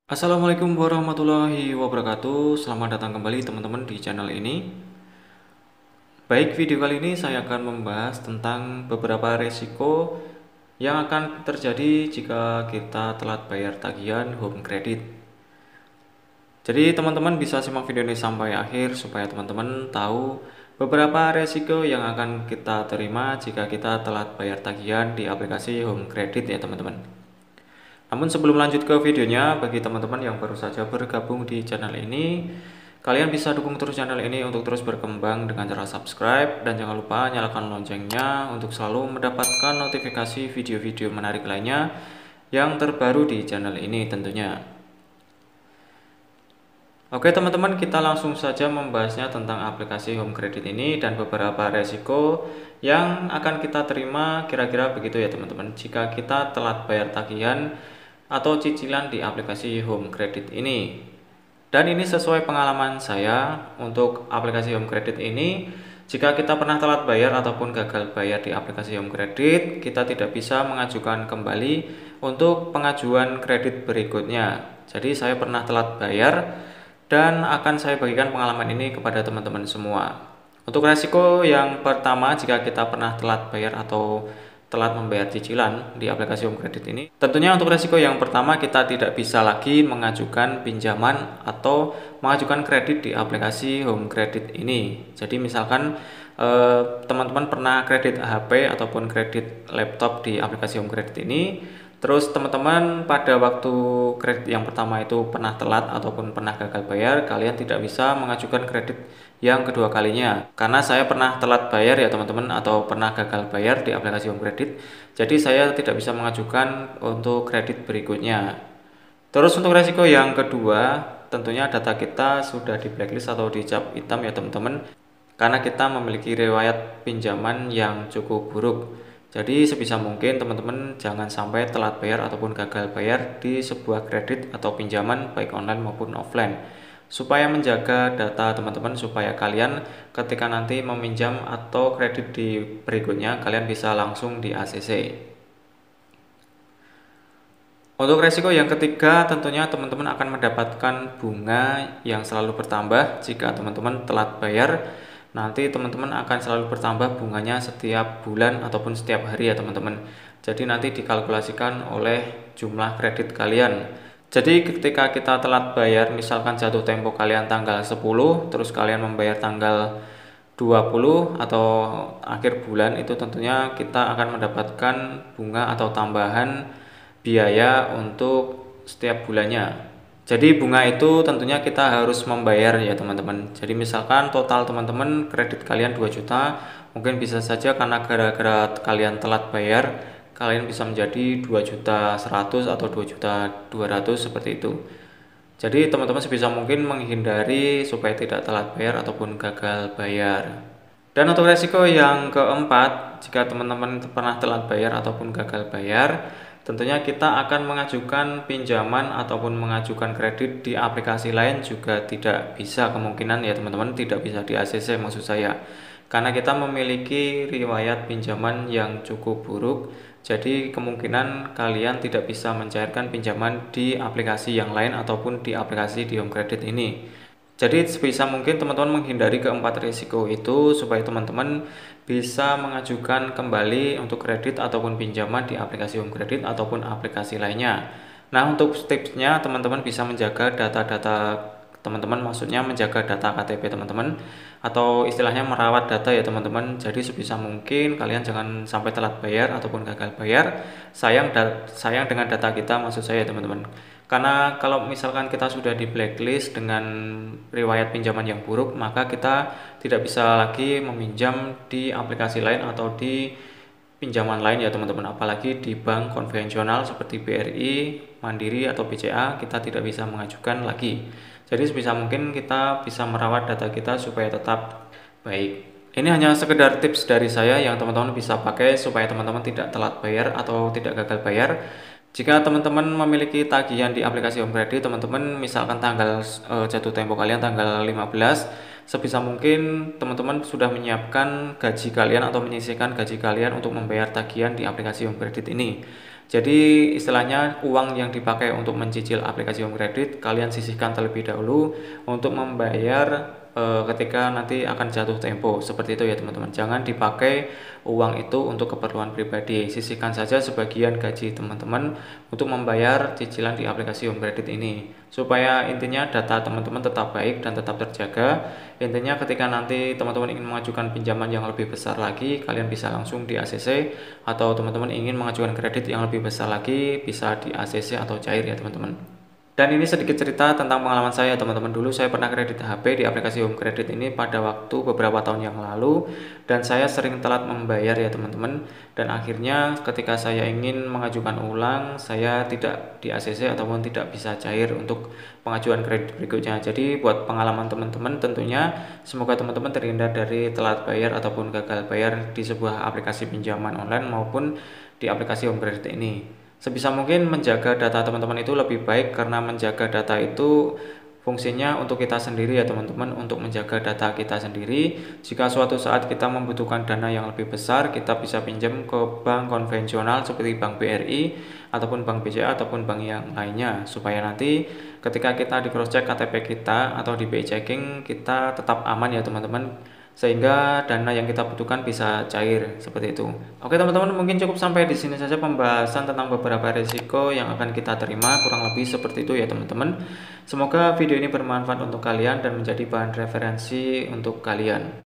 Assalamualaikum warahmatullahi wabarakatuh. Selamat datang kembali teman-teman di channel ini. Baik, video kali ini saya akan membahas tentang beberapa resiko yang akan terjadi jika kita telat bayar tagihan home credit. Jadi teman-teman bisa simak video ini sampai akhir supaya teman-teman tahu beberapa resiko yang akan kita terima jika kita telat bayar tagihan di aplikasi home credit ya teman-teman. Namun sebelum lanjut ke videonya, bagi teman-teman yang baru saja bergabung di channel ini, kalian bisa dukung terus channel ini untuk terus berkembang dengan cara subscribe, dan jangan lupa nyalakan loncengnya untuk selalu mendapatkan notifikasi video-video menarik lainnya yang terbaru di channel ini tentunya. Oke teman-teman, kita langsung saja membahasnya tentang aplikasi home credit ini dan beberapa resiko yang akan kita terima kira-kira begitu ya teman-teman jika kita telat bayar tagihan atau cicilan di aplikasi home credit ini. Dan ini sesuai pengalaman saya untuk aplikasi home credit ini. Jika kita pernah telat bayar ataupun gagal bayar di aplikasi home credit, kita tidak bisa mengajukan kembali untuk pengajuan kredit berikutnya. Jadi saya pernah telat bayar dan akan saya bagikan pengalaman ini kepada teman-teman semua. Untuk resiko yang pertama, jika kita pernah telat bayar atau telat membayar cicilan di aplikasi home credit ini, tentunya untuk resiko yang pertama kita tidak bisa lagi mengajukan pinjaman atau mengajukan kredit di aplikasi home credit ini. Jadi misalkan teman-teman pernah kredit HP ataupun kredit laptop di aplikasi home credit ini, terus teman-teman pada waktu kredit yang pertama itu pernah telat ataupun pernah gagal bayar, kalian tidak bisa mengajukan kredit yang kedua kalinya. Karena saya pernah telat bayar ya teman-teman, atau pernah gagal bayar di aplikasi home credit, jadi saya tidak bisa mengajukan untuk kredit berikutnya. Terus untuk resiko yang kedua, tentunya data kita sudah di blacklist atau dicap hitam ya teman-teman, karena kita memiliki riwayat pinjaman yang cukup buruk. Jadi sebisa mungkin teman-teman jangan sampai telat bayar ataupun gagal bayar di sebuah kredit atau pinjaman baik online maupun offline, supaya menjaga data teman-teman, supaya kalian ketika nanti meminjam atau kredit di berikutnya kalian bisa langsung di ACC. Untuk resiko yang ketiga, tentunya teman-teman akan mendapatkan bunga yang selalu bertambah jika teman-teman telat bayar. Nanti teman-teman akan selalu bertambah bunganya setiap bulan ataupun setiap hari ya teman-teman. Jadi nanti dikalkulasikan oleh jumlah kredit kalian. Jadi ketika kita telat bayar, misalkan jatuh tempo kalian tanggal 10, terus kalian membayar tanggal 20 atau akhir bulan, itu tentunya kita akan mendapatkan bunga atau tambahan biaya untuk setiap bulannya. Jadi bunga itu tentunya kita harus membayar ya teman-teman. Jadi misalkan total teman-teman kredit kalian 2 juta, mungkin bisa saja karena gara-gara kalian telat bayar, kalian bisa menjadi 2.100.000 atau 2.200.000 seperti itu. Jadi teman-teman sebisa mungkin menghindari supaya tidak telat bayar ataupun gagal bayar. Dan untuk resiko yang keempat, jika teman-teman pernah telat bayar ataupun gagal bayar, tentunya kita akan mengajukan pinjaman ataupun mengajukan kredit di aplikasi lain juga tidak bisa, kemungkinan ya teman-teman, tidak bisa di ACC maksud saya. Karena kita memiliki riwayat pinjaman yang cukup buruk, jadi kemungkinan kalian tidak bisa mencairkan pinjaman di aplikasi yang lain ataupun di aplikasi di home credit ini. Jadi sebisa mungkin teman-teman menghindari keempat risiko itu supaya teman-teman bisa mengajukan kembali untuk kredit ataupun pinjaman di aplikasi home credit ataupun aplikasi lainnya. Nah, untuk tipsnya teman-teman bisa menjaga data-data teman-teman, maksudnya menjaga data KTP teman-teman, atau istilahnya merawat data ya teman-teman. Jadi sebisa mungkin kalian jangan sampai telat bayar ataupun gagal bayar. Sayang dengan data kita maksud saya teman-teman. Karena kalau misalkan kita sudah di blacklist dengan riwayat pinjaman yang buruk, maka kita tidak bisa lagi meminjam di aplikasi lain atau di pinjaman lain ya teman-teman. Apalagi di bank konvensional seperti BRI, Mandiri atau BCA, kita tidak bisa mengajukan lagi. Jadi sebisa mungkin kita bisa merawat data kita supaya tetap baik. Ini hanya sekedar tips dari saya yang teman-teman bisa pakai supaya teman-teman tidak telat bayar atau tidak gagal bayar. Jika teman-teman memiliki tagihan di aplikasi home credit, teman-teman misalkan tanggal jatuh tempo kalian tanggal 15, sebisa mungkin teman-teman sudah menyiapkan gaji kalian atau menyisihkan gaji kalian untuk membayar tagihan di aplikasi home credit ini. Jadi istilahnya uang yang dipakai untuk mencicil aplikasi home credit kalian sisihkan terlebih dahulu untuk membayar ketika nanti akan jatuh tempo. Seperti itu ya teman-teman. Jangan dipakai uang itu untuk keperluan pribadi. Sisihkan saja sebagian gaji teman-teman untuk membayar cicilan di aplikasi home credit ini. Supaya intinya data teman-teman tetap baik dan tetap terjaga. Intinya ketika nanti teman-teman ingin mengajukan pinjaman yang lebih besar lagi, kalian bisa langsung di ACC, atau teman-teman ingin mengajukan kredit yang lebih besar lagi, bisa di ACC atau cair ya teman-teman. Dan ini sedikit cerita tentang pengalaman saya teman-teman. Dulu saya pernah kredit HP di aplikasi Home Credit ini pada waktu beberapa tahun yang lalu, dan saya sering telat membayar ya teman-teman. Dan akhirnya ketika saya ingin mengajukan ulang, saya tidak di ACC ataupun tidak bisa cair untuk pengajuan kredit berikutnya. Jadi buat pengalaman teman-teman tentunya semoga teman-teman terhindar dari telat bayar ataupun gagal bayar di sebuah aplikasi pinjaman online maupun di aplikasi Home Credit ini. Sebisa mungkin menjaga data teman-teman itu lebih baik, karena menjaga data itu fungsinya untuk kita sendiri ya teman-teman, untuk menjaga data kita sendiri. Jika suatu saat kita membutuhkan dana yang lebih besar, kita bisa pinjam ke bank konvensional seperti Bank BRI ataupun Bank BCA ataupun bank yang lainnya, supaya nanti ketika kita di cross check KTP kita atau di BI checking kita tetap aman ya teman-teman, sehingga dana yang kita butuhkan bisa cair seperti itu. Oke teman-teman, mungkin cukup sampai di sini saja pembahasan tentang beberapa risiko yang akan kita terima, kurang lebih seperti itu ya teman-teman. Semoga video ini bermanfaat untuk kalian dan menjadi bahan referensi untuk kalian.